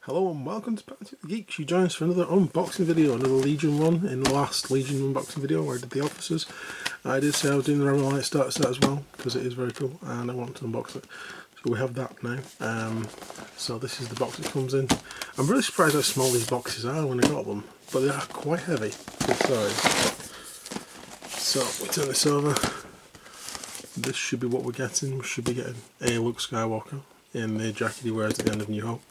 Hello and welcome to Party of the Geeks. You join us for another unboxing video, another Legion one. In the last Legion unboxing video where I did the officers, I did say I was doing the Rebel Light starter set as well because it is very cool and I want to unbox it. So we have that now. So this is the box it comes in. I'm really surprised how small these boxes are when I got them, but they are quite heavy, good size. So we turn this over. This should be what we're getting. We should be getting a Luke Skywalker in the jacket he wears at the end of New Hope.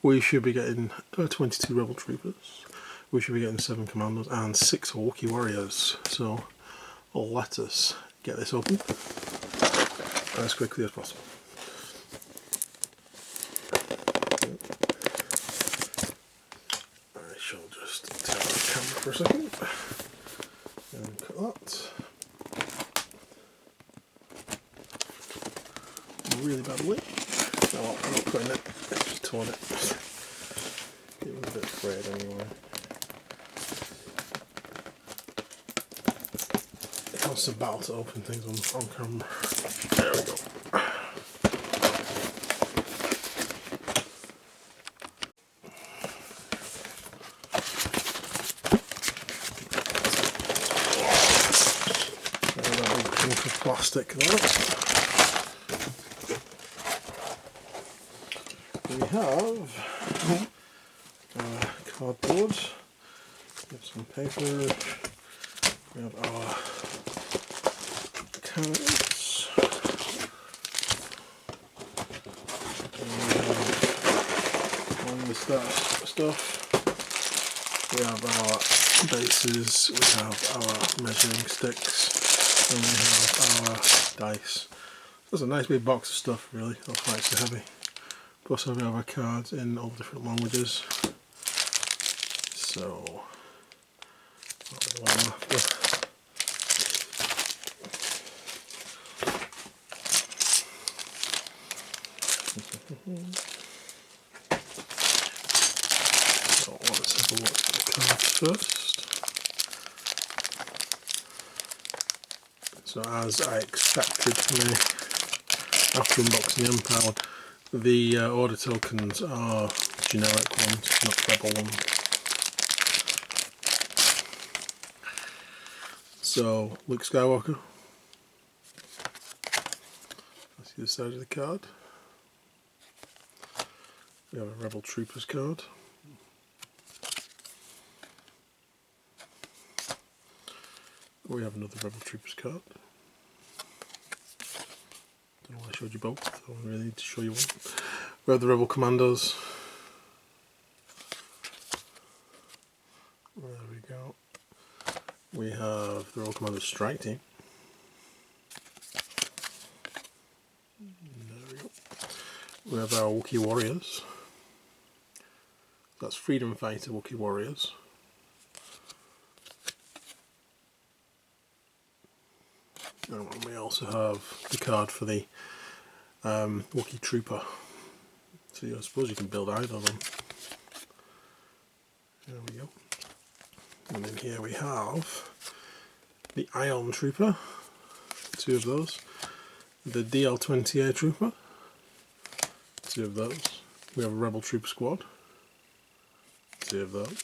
We should be getting 22 Rebel Troopers, we should be getting 7 Commandos and 6 Wookiee Warriors. So let us get this open as quickly as possible. I shall just turn on the camera for a second and cut that. Really badly. Oh, I'm not putting it, I just torn it. It was a bit frayed anyway. Constant battle to open things on camera. There we go. There's a big chunk of plastic there. We have cardboard, we have some paper, we have our cards, and we have all the stuff. We have our bases, we have our measuring sticks, and we have our dice. That's a nice big box of stuff really, that's why it's so heavy. Plus we have our cards in all different languages. So, that's what I'm after. So let's have a look at the cards first. So as I expected after unboxing the Empire, the order tokens are generic ones, not Rebel ones. So, Luke Skywalker. That's the other side of the card. We have a Rebel Troopers card. We have another Rebel Troopers card. Don't know why I showed you both, so I really need to show you one. We have the Rebel Commandos. There we go. We have the Rebel Commandos Strike Team. There we go. We have our Wookiee Warriors. That's Freedom Fighter Wookiee Warriors. And we also have the card for the Wookiee Trooper. So I suppose you can build either of them. There we go. And then here we have the Ion Trooper, 2 of those. The DL-20A Trooper, 2 of those. We have a Rebel Trooper Squad, 2 of those.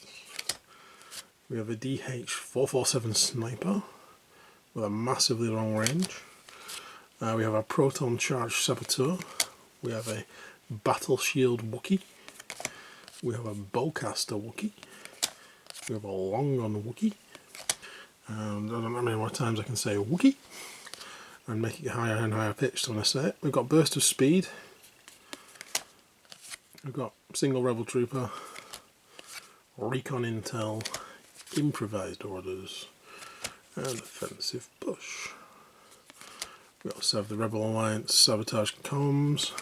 We have a DH-447 Sniper with a massively long range. We have a Proton Charge Saboteur. We have a Battle Shield Wookiee. We have a Bowcaster Wookiee. We have a Long Gun Wookiee. And I don't know how many more times I can say Wookiee and make it higher and higher pitched when I say it. We've got Burst of Speed. We've got Single Rebel Trooper, Recon Intel, Improvised Orders, and Offensive Push. We also have the Rebel Alliance Sabotage Comms,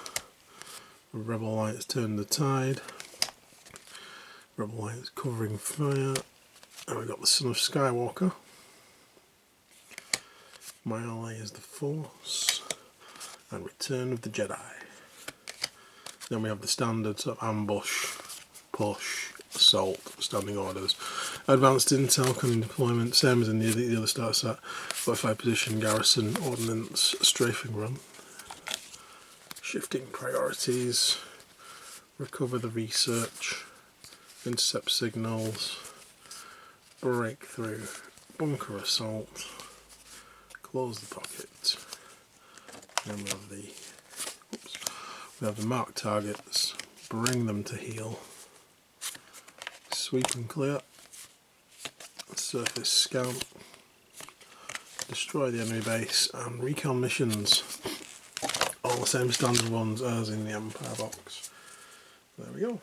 Rebel Alliance Turn the Tide, Rebel Alliance Covering Fire, and we've got the Son of Skywalker. My Ally is the Force, and Return of the Jedi. Then we have the standard sort of ambush, push, assault, standing orders, advanced intel, cunning deployment, same as in the other starter set, fortified position, garrison, ordnance, strafing run, shifting priorities, recover the research, intercept signals, breakthrough, bunker assault, close the pocket, and then we have the marked targets, bring them to heel, sweep and clear, surface scan, destroy the enemy base, and recon missions. All the same standard ones as in the Empire box. There we go.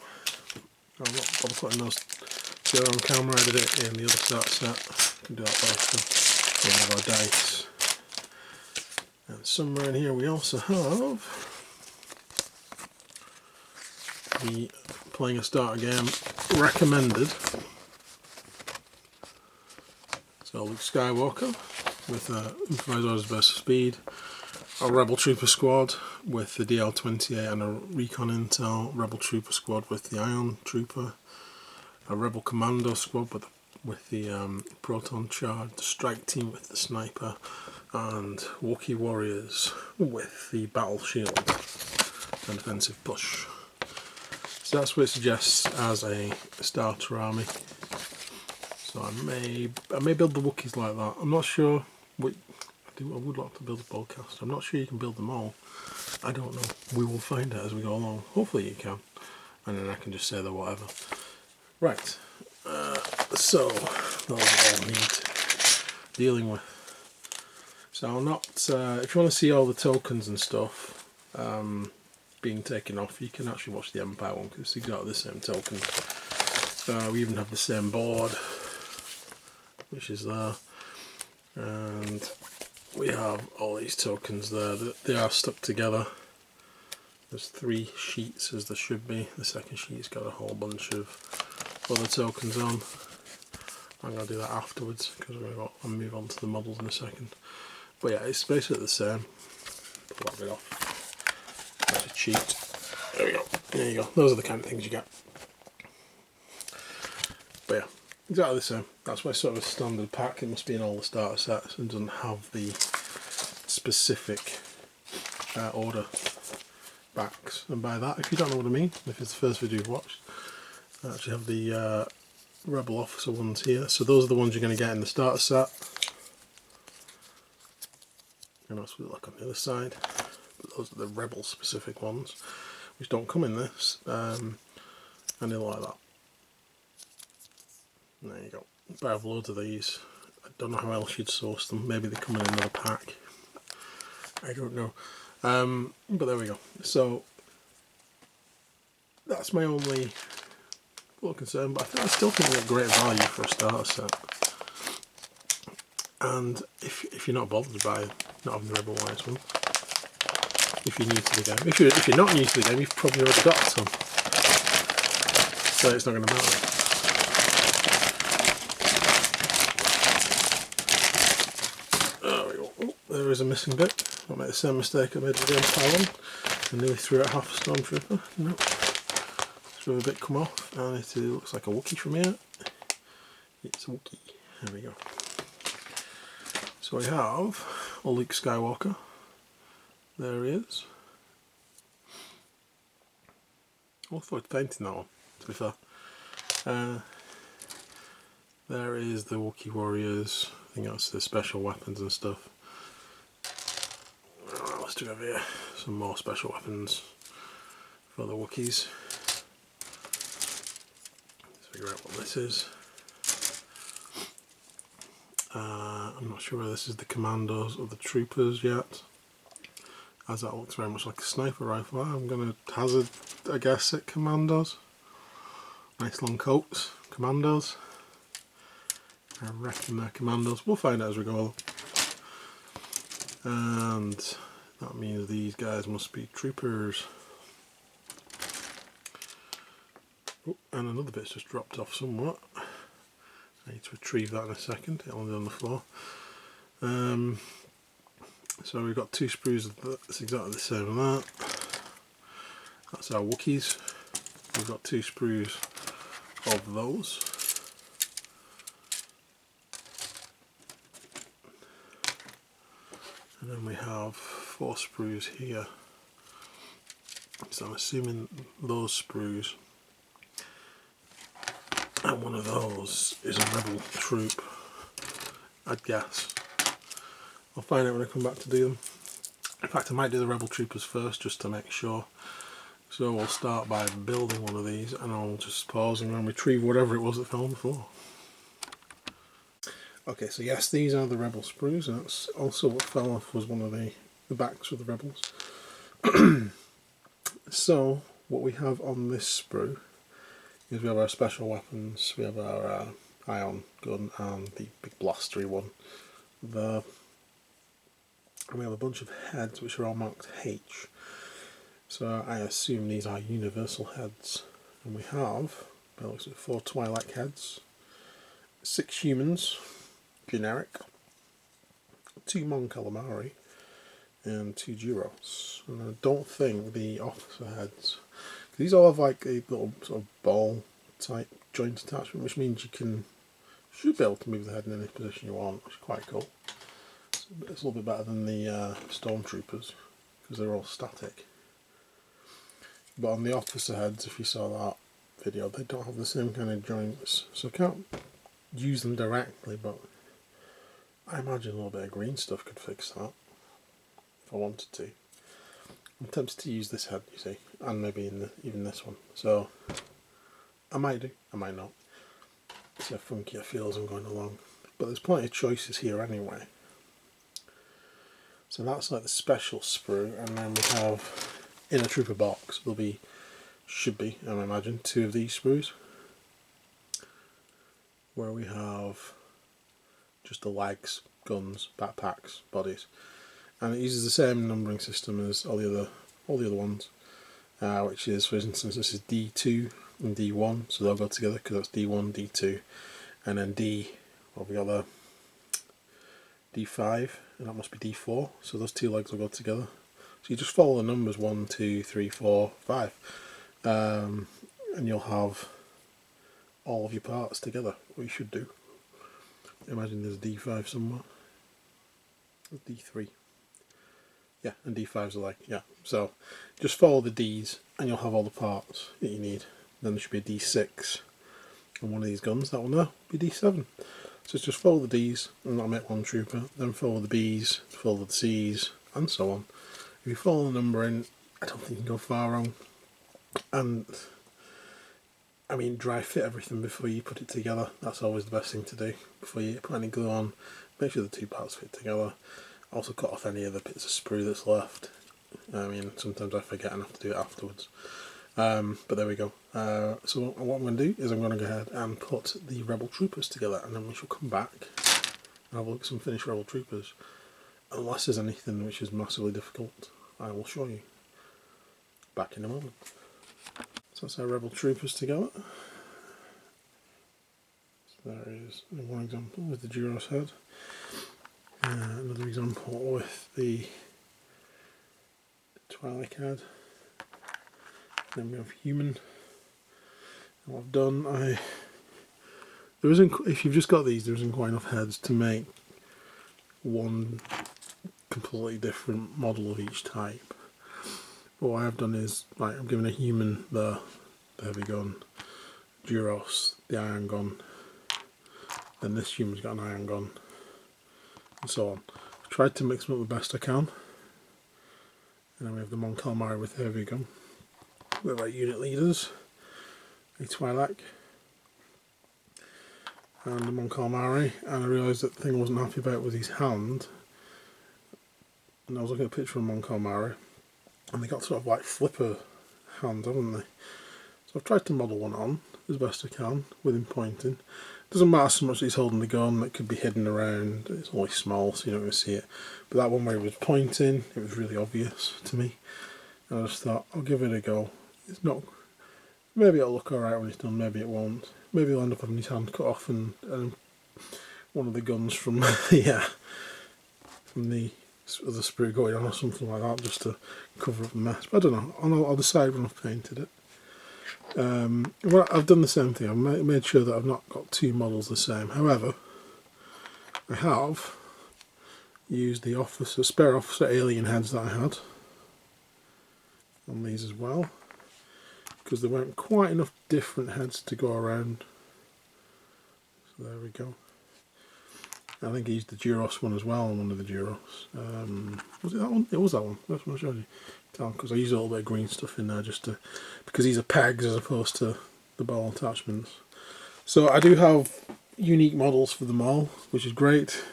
I'm not bothered putting those two on camera. I did it in the other start set. You can do that later. We have our dice. And somewhere in here we also have the playing a starter game recommended. So Luke Skywalker with improvised orders versus speed, a Rebel Trooper squad with the DL-28 and a Recon Intel Rebel Trooper squad with the Ion Trooper, a Rebel Commando squad with the Proton Charge, the Strike Team with the Sniper, and Wookiee Warriors with the Battle Shield and Defensive Push. So that's what it suggests as a starter army. So I may build the Wookiees like that. I'm not sure. I would like to build a broadcast. I'm not sure you can build them all. I don't know. We will find out as we go along. Hopefully you can. And then I can just say the whatever. Right. So, those are all need dealing with. So I'll not, if you want to see all the tokens and stuff being taken off, you can actually watch the Empire one because it's exactly the same token. We even have the same board, which is there. And we have all these tokens there. They are stuck together. There's 3 sheets as there should be. The second sheet's got a whole bunch of other tokens on. I'm going to do that afterwards because I'll move on to the models in a second. But yeah, it's basically the same. Pull that bit off. That's a cheat. There we go. There you go. Those are the kind of things you get. But yeah, exactly the same. That's why it's sort of a standard pack. It must be in all the starter sets and doesn't have the specific order backs. And by that, if you don't know what I mean, if it's the first video you've watched, I actually have the Rebel Officer ones here. So those are the ones you're going to get in the starter set. And that's what they look on the other side. But those are the Rebel specific ones, which don't come in this. And they look like that. There you go. But I have loads of these. I don't know how else you'd source them. Maybe they come in another pack. I don't know. But there we go. So that's my only little concern. But I still think they're great value for a starter set. And if you're not bothered by not having the Rebel Wise one, if you're new to the game, if you're not new to the game, you've probably already got some. So it's not going to matter. There is a missing bit. I'll make the same mistake I made with the Empire one. I nearly threw out half a Stormtrooper. No. Threw a bit come off, and it looks like a Wookiee from here. It's a Wookiee. There we go. So we have a Luke Skywalker. There he is. I thought painting that one, to be fair. There is the Wookiee Warriors. I think that's the special weapons and stuff. Let's do over here some more special weapons for the Wookiees. Let's figure out what this is. I'm not sure whether this is the Commandos or the Troopers yet, as that looks very much like a sniper rifle. I'm going to hazard a guess at Commandos. Nice long coats, Commandos. I reckon they're Commandos. We'll find out as we go. And that means these guys must be Troopers. Oh, and another bit's just dropped off somewhat. I need to retrieve that in a second. It'll be on the floor. So we've got 2 sprues of that. It's exactly the same as that. That's our Wookiees. We've got 2 sprues of those. And then we have 4 sprues here So I'm assuming those sprues and one of those is a Rebel Troop, I'd guess. I'll find out when I come back to do them. In fact, I might do the Rebel Troopers first just to make sure. So we'll start by building one of these and I'll just pause and go and retrieve whatever it was that fell on the floor. Okay, so yes, these are the Rebel sprues, and that's also what fell off was one of the backs of the Rebels. So what we have on this sprue is we have our special weapons, we have our ion gun and the big blastery one there, and we have a bunch of heads which are all marked H. So I assume these are universal heads, and we have, by the looks of it, 4 Twi'lek heads, 6 humans, generic, 2 Mon Calamari, and 2 Duros. And I don't think the officer heads, these all have like a little sort of ball type joint attachment, which means you should be able to move the head in any position you want, which is quite cool. It's a little bit better than the stormtroopers because they're all static. But on the officer heads, if you saw that video, they don't have the same kind of joints, so I can't use them directly, but I imagine a little bit of green stuff could fix that if I wanted to. I'm tempted to use this head, you see, and maybe even this one. So I might do, I might not. See how funky it feels I'm going along. But there's plenty of choices here anyway. So that's like the special sprue, and then we have in a trooper box should be, I imagine, 2 of these sprues, where we have just the legs, guns, backpacks, bodies, and it uses the same numbering system as all the other ones, which is, for instance, this is D2 and D1, so they'll go together because that's D1, D2, and then we got the D5, and that must be D4, so those 2 legs will go together. So you just follow the numbers 1, 2, 3, 4, 5, and you'll have all of your parts together, what you should do. Imagine there's a D5 somewhere, D3, yeah, and D5's are like, yeah, so just follow the Ds and you'll have all the parts that you need. Then there should be a D6 on one of these guns, that one there be D7. So just follow the Ds and that'll make one trooper, then follow the Bs, follow the Cs, and so on. If you follow the numbering, I don't think you can go far wrong. And I mean, dry fit everything before you put it together. That's always the best thing to do. Before you put any glue on, make sure the 2 parts fit together. Also cut off any other bits of sprue that's left. I mean, sometimes I forget and have to do it afterwards. But there we go. So what I'm going to do is I'm going to go ahead and put the Rebel Troopers together, and then we shall come back and have a look at some finished Rebel Troopers. Unless there's anything which is massively difficult, I will show you. Back in a moment. So that's our Rebel Troopers together. So there is one example with the Duros head. Another example with the Twi'lek head. Then we have human. And what I've done, if you've just got these, there isn't quite enough heads to make one completely different model of each type. But what I've done is, like, I'm giving a human the heavy gun, Duros the iron gun, then this human's got an iron gun, and so on. I've tried to mix them up the best I can. And then we have the Mon Calamari with the heavy gun. We have our unit leaders, a Twi'lek, and the Mon Calamari, and I realised that the thing I wasn't happy about was his hand. And I was looking at a picture of Mon Calamari, and they got sort of like flipper hands, haven't they? So I've tried to model one on as best I can with him pointing. It doesn't matter so much that he's holding the gun, it could be hidden around, it's only small so you don't really see it. But that one where he was pointing, it was really obvious to me. And I just thought, I'll give it a go. It's not, maybe it'll look alright when it's done, maybe it won't. Maybe he'll end up having his hand cut off and one of the guns from from the other sprue going on or something like that, just to cover up the mess. But I don't know, I'll decide when I've painted it. Well, I've done the same thing, I've made sure that I've not got 2 models the same. However, I have used the spare officer alien heads that I had, on these as well, because there weren't quite enough different heads to go around. So there we go. I think he used the Gyros one as well on one of the Gyros. Was it that one? It was that one. That's what I showed you. Because I used a little bit of green stuff in there just to, because these are pegs as opposed to the ball attachments. So I do have unique models for them all, which is great.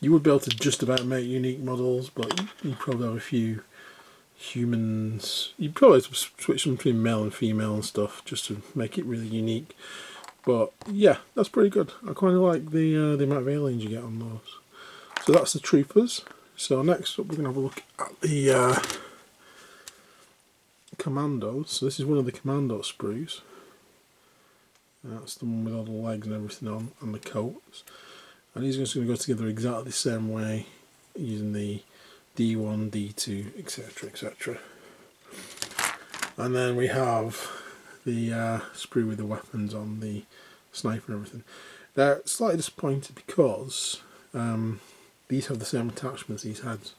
You would be able to just about make unique models, but you probably have a few humans. You probably have to switch them between male and female and stuff just to make it really unique. But yeah, that's pretty good. I kind of like the amount of aliens you get on those. So that's the troopers. So next up, we're gonna have a look at the commandos. So this is one of the commando sprues. That's the one with all the legs and everything on, and the coats. And these are just going to go together exactly the same way, using the D1, D2, etc, etc. And then we have the sprue with the weapons on, the sniper and everything. They're slightly disappointed because these have the same attachments, these heads,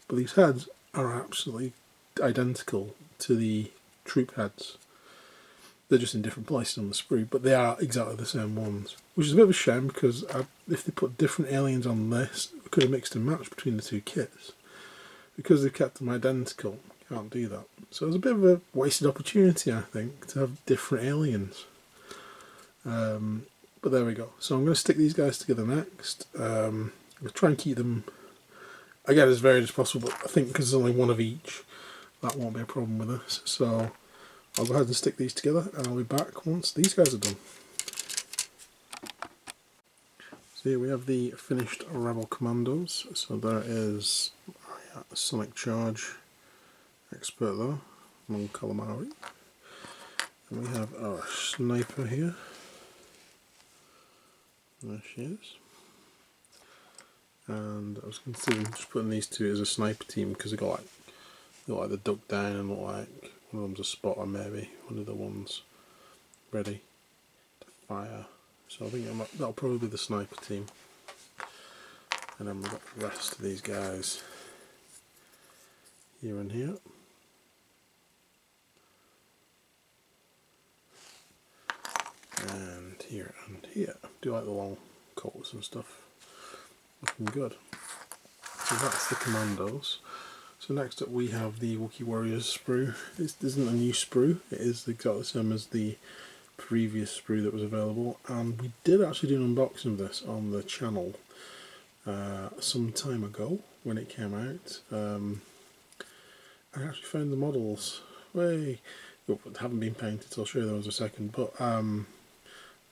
but these heads are absolutely identical to the troop heads. They're just in different places on the sprue, but they are exactly the same ones, which is a bit of a shame because if they put different aliens on this, we could have mixed and matched between the two kits. Because they've kept them identical, you can't do that. So it's a bit of a wasted opportunity, I think, to have different aliens. But there we go. So I'm going to stick these guys together next. I'm going to try and keep them, again, as varied as possible, but I think because there's only one of each, that won't be a problem with this. So I'll go ahead and stick these together and I'll be back once these guys are done. So here we have the finished Rebel Commandos. So there is Sonic Charge Expert there, Mon Calamari. And we have our sniper here. There she is. And I was considering just putting these two as a sniper team because they got like the duck down and look like one of them's a spotter, maybe one of the ones ready to fire. So I think that'll probably be the sniper team. And then we've got the rest of these guys here and here. And here and here. I do like the long coats and stuff. Looking good. So that's the commandos. So next up we have the Wookiee Warriors sprue. This isn't a new sprue, it is exactly the same as the previous sprue that was available, and we did actually do an unboxing of this on the channel some time ago when it came out. I actually found the models haven't been painted, so I'll show you those in a second, but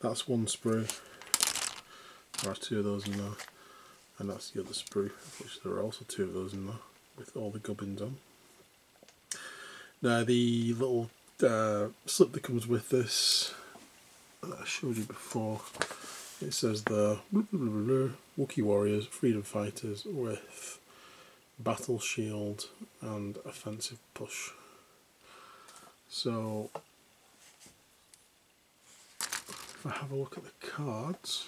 that's one sprue. There are two of those in there, and that's the other sprue, which there are also two of those in there with all the gubbins on. Now the little slip that comes with this that I showed you before, it says the Wookiee Warriors, Freedom Fighters with Battle Shield and Offensive Push. So if I have a look at the cards,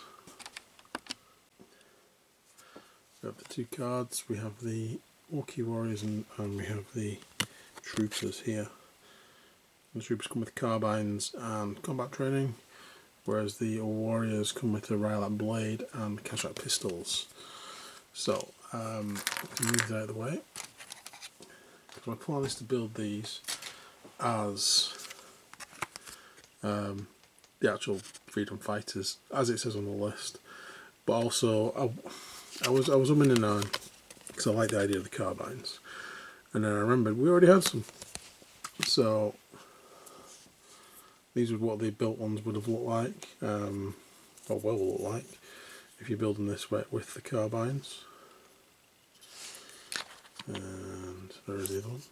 we have the two cards, we have the Wookiee Warriors and we have the Troopers here. The Troopers come with carbines and combat training, whereas the Warriors come with a Rylat blade and Kashak pistols. So, move these out of the way. My plan is to build these as the actual Freedom Fighters, as it says on the list. But also, I was umming and ahhing because I like the idea of the carbines, and then I remembered we already had some. So these are what the built ones would have looked like, or will look like, if you're building this way with the carbines. And there is the other one.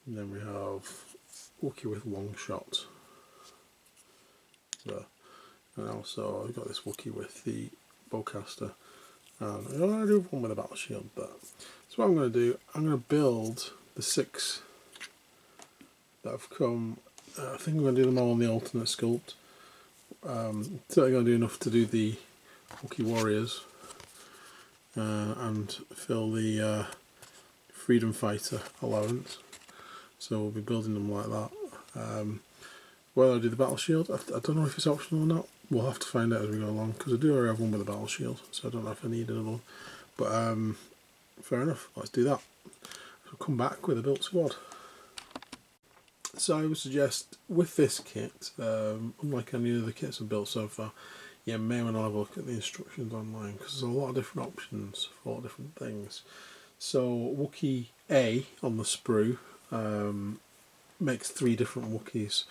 And then we have Wookiee with long shot there. And also I've got this Wookiee with the bowcaster. And I don't do one with a battle shield, but so what I'm going to do, I'm going to build the 6 that have come. I think I'm going to do them all on the alternate sculpt. Certainly going to do enough to do the Wookiee Warriors and fill the freedom fighter allowance, so we'll be building them like that. Whether I do the battle shield, I don't know if it's optional or not. We'll have to find out as we go along, because I do already have one with a battle shield, so I don't know if I need another one. But fair enough, let's do that. So come back with a built squad. So I would suggest with this kit, unlike any of the kits I've built so far, you may want to have a look at the instructions online, because there's a lot of different options for different things. So Wookiee A on the sprue makes 3 different Wookiees.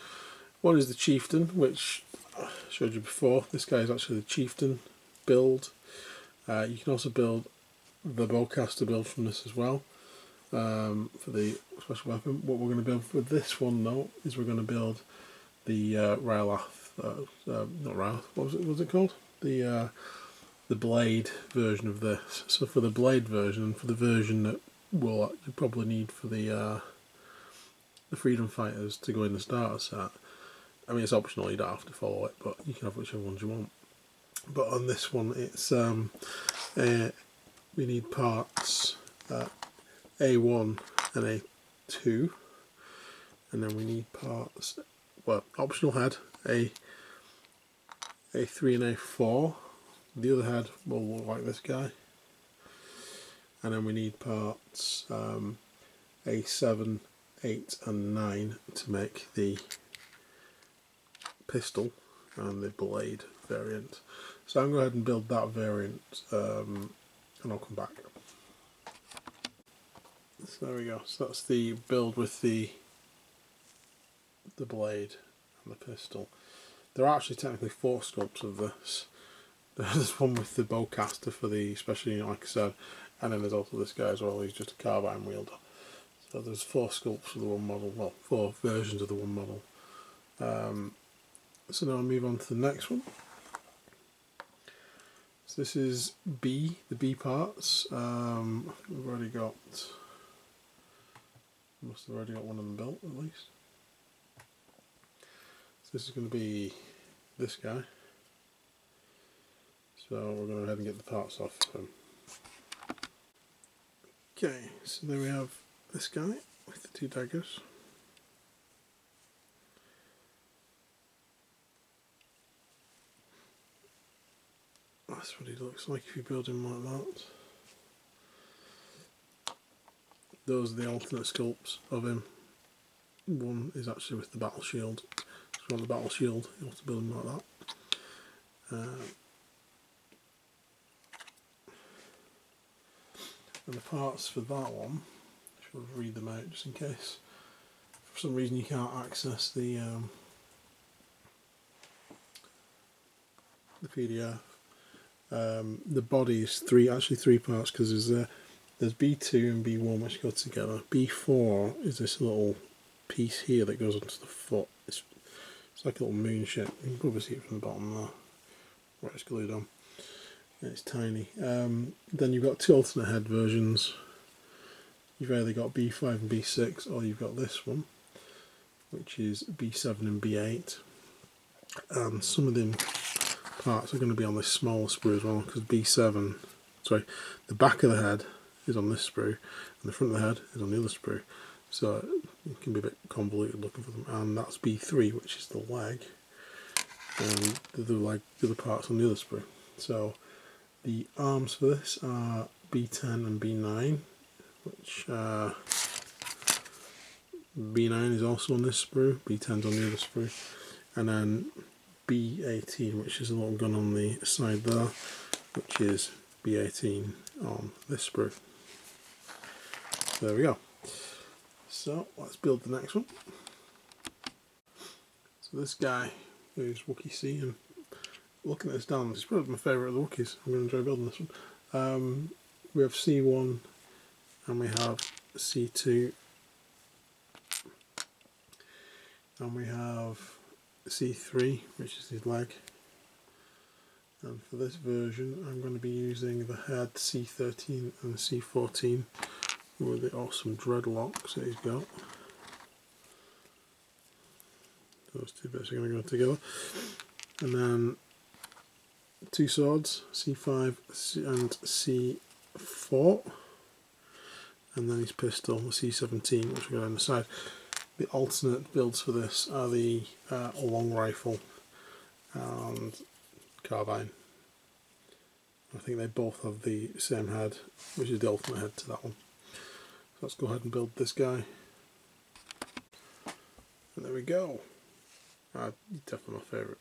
One is the Chieftain, which I showed you before. This guy is actually the Chieftain build. You can also build the Bowcaster build from this as well, for the special weapon. What we're going to build with this one though is we're going to build the Rylath, not Rylath, what was it called? The Blade version of this. So for the Blade version, for the version that we'll probably need for the Freedom Fighters to go in the starter set, I mean, it's optional, you don't have to follow it, but you can have whichever ones you want. But on this one, it's we need parts A1 and A2, and then we need parts, well, optional head A3 and A4. The other head will look like this guy, and then we need parts A7, 8 and 9 to make the pistol and the blade variant. So I'm going to go ahead and build that variant, and I'll come back. So there we go. So that's the build with the blade and the pistol. There are actually technically 4 sculpts of this. There's one with the Bowcaster for the special unit, like I said, and then there's also this guy as well, who's just a carbine wielder. So there's 4 sculpts of the one model, well, 4 versions of the one model. So now I'll move on to the next one. So this is B, the B parts. I think we've already got, must have already got one of them built at least. So this is going to be this guy. So we're going to go ahead and get the parts off him. Okay, so there we have this guy with the 2 daggers. That's what he looks like if you build him like that. Those are the alternate sculpts of him. One is actually with the battle shield. So if you want the battle shield, you have to build him like that. And the parts for that one, I should read them out just in case for some reason you can't access the PDF. The body is actually three parts, because there's B2 and B1 which go together. B4 is this little piece here that goes onto the foot. It's like a little moon shape. You can probably see it from the bottom there, where it's glued on. It's tiny. Then you've got 2 alternate head versions. You've either got B5 and B6, or you've got this one, which is B7 and B8. And some of them parts are going to be on this smaller sprue as well, because B7, sorry, the back of the head is on this sprue, and the front of the head is on the other sprue. So it can be a bit convoluted looking for them. And that's B3, which is the leg, and the other parts on the other sprue. So the arms for this are B10 and B9, which B9 is also on this sprue, B10's on the other sprue, and then B18, which is a little gun on the side there, which is B18 on this sprue. So there we go. So let's build the next one. So this guy is Wookiee C, and looking at this down, this is probably my favourite of the Wookiees. I'm going to enjoy building this one. We have C1 and we have C2 and we have C3, which is his leg. And for this version I'm going to be using the head C13 and C14 with the awesome dreadlocks that he's got. Those 2 bits are going to go together. And then 2 swords, C5 and C4. and then his pistol, the C-17, which we got on the side. The alternate builds for this are the long rifle and carbine. I think they both have the same head, which is the alternate head to that one. So let's go ahead and build this guy. And there we go. He's definitely my favourite.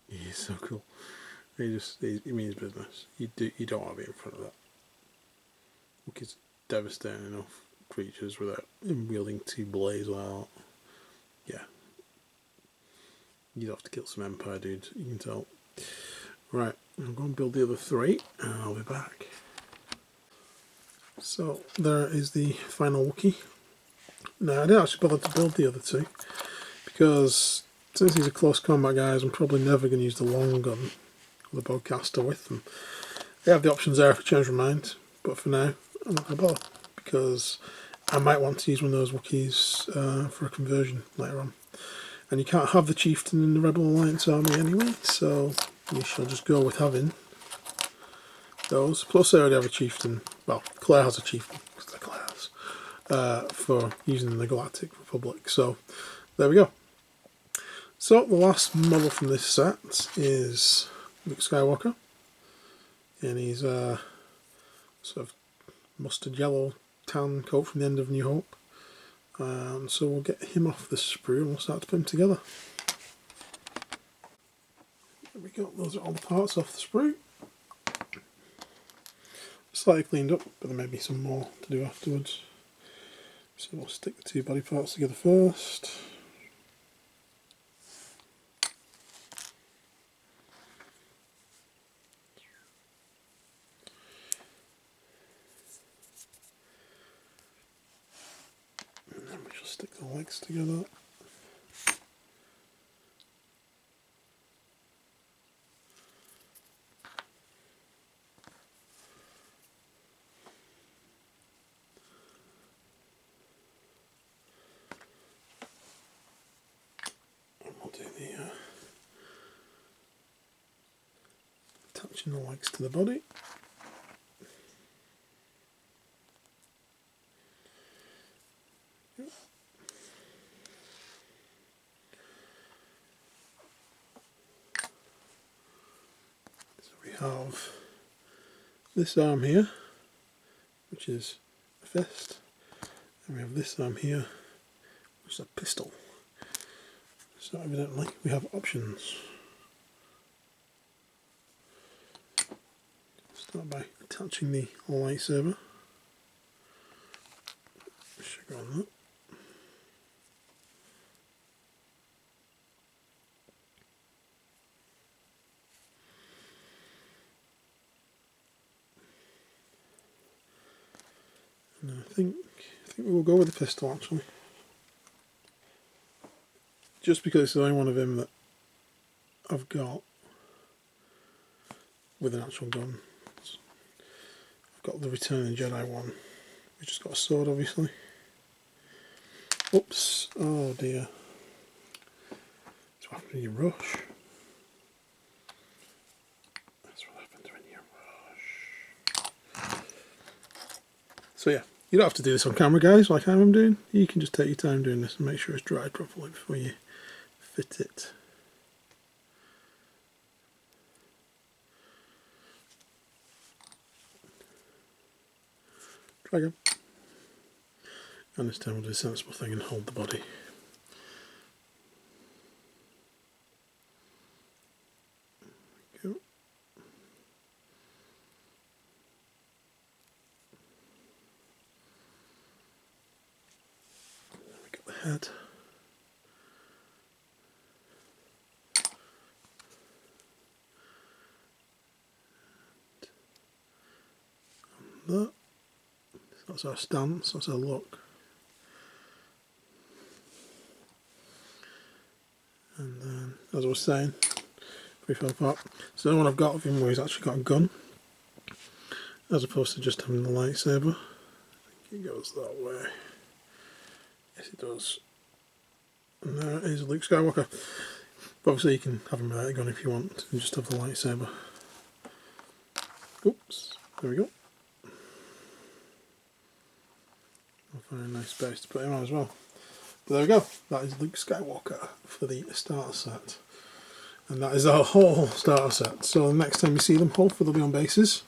He's so cool. He means business. You don't want to be in front of that. Look, he's devastating enough creatures without him wielding two blades like that. Yeah. You'd have to kill some Empire dudes, you can tell. Right, I'm going to build the other three and I'll be back. So there is the final Wookiee. Now I didn't actually bother to build the other two because since these are close combat guys, I'm probably never going to use the long gun or the bowcaster with them. They have the options there if I change my mind, but for now I'm not going to bother because I might want to use one of those Wookiees for a conversion later on. And you can't have the chieftain in the Rebel Alliance army anyway, so you shall just go with having those. Plus I already have a chieftain, well, Claire has a chieftain, because they're Claire's, for using the Galactic Republic. So there we go. So the last model from this set is Luke Skywalker, and he's sort of mustard yellow tan coat from the end of New Hope. So we'll get him off the sprue and we'll start to put him together. There we go, those are all the parts off the sprue. Slightly cleaned up, but there may be some more to do afterwards. So we'll stick the two body parts together first. And then we shall stick the legs together. We'll do the attaching the legs to the body. So we have this arm here, which is a fist, and we have this arm here, which is a pistol. So evidently we have options. Start by attaching the lightsaber. Sugar on that. And I think we will go with the pistol actually. Just because it's the only one of him that I've got with an actual gun. I've got the Return of the Jedi one, which has got a sword obviously. Oops, oh dear. That's what happens when you rush. That's what happens when you rush. So yeah, you don't have to do this on camera guys like I'm doing. You can just take your time doing this and make sure it's dried properly before you fit it. Drag him. And this time we'll do a sensible thing and hold the body. There we go. Then we got the head. That. That's our stance, that's our look. And then, as I was saying, we fell apart. So the one I've got of him where he's actually got a gun, as opposed to just having the lightsaber. I think it goes that way. Yes, it does. And there is Luke Skywalker. But obviously, you can have him without a gun if you want, and just have the lightsaber. Oops, there we go. Very nice base to put him on as well. But there we go, that is Luke Skywalker for the starter set. And that is our whole starter set. So the next time you see them, hopefully they'll be on bases.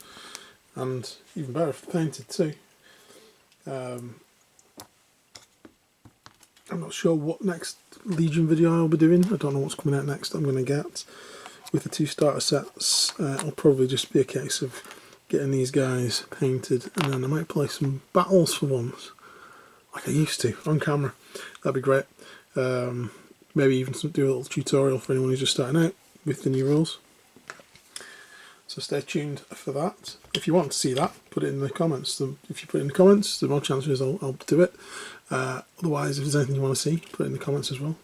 And even better if they're painted too. I'm not sure what next Legion video I'll be doing. I don't know what's coming out next I'm going to get. With the 2 starter sets, it'll probably just be a case of getting these guys painted, and then I might play some battles for once, like I used to, on camera. That'd be great. Maybe even do a little tutorial for anyone who's just starting out with the new rules. So stay tuned for that. If you want to see that, put it in the comments. If you put it in the comments, the more chances I'll do it. Otherwise, if there's anything you want to see, put it in the comments as well.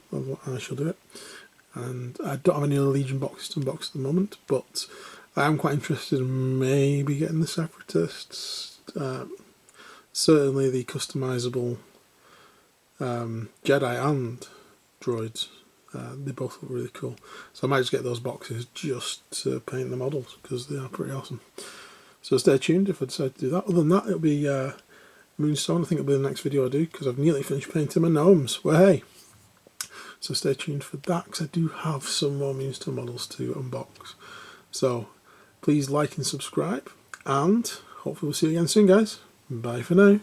I shall do it. And I don't have any other Legion boxes to unbox at the moment, but I am quite interested in maybe getting the Separatists. Certainly the customizable Jedi and droids. They both look really cool. So I might just get those boxes just to paint the models, because they are pretty awesome. So stay tuned if I decide to do that. Other than that, it'll be Moonstone. I think it'll be the next video I do, because I've nearly finished painting my gnomes. Well, hey! So stay tuned for that, because I do have some more Moonstone models to unbox. So please like and subscribe, and hopefully we'll see you again soon, guys. Bye for now.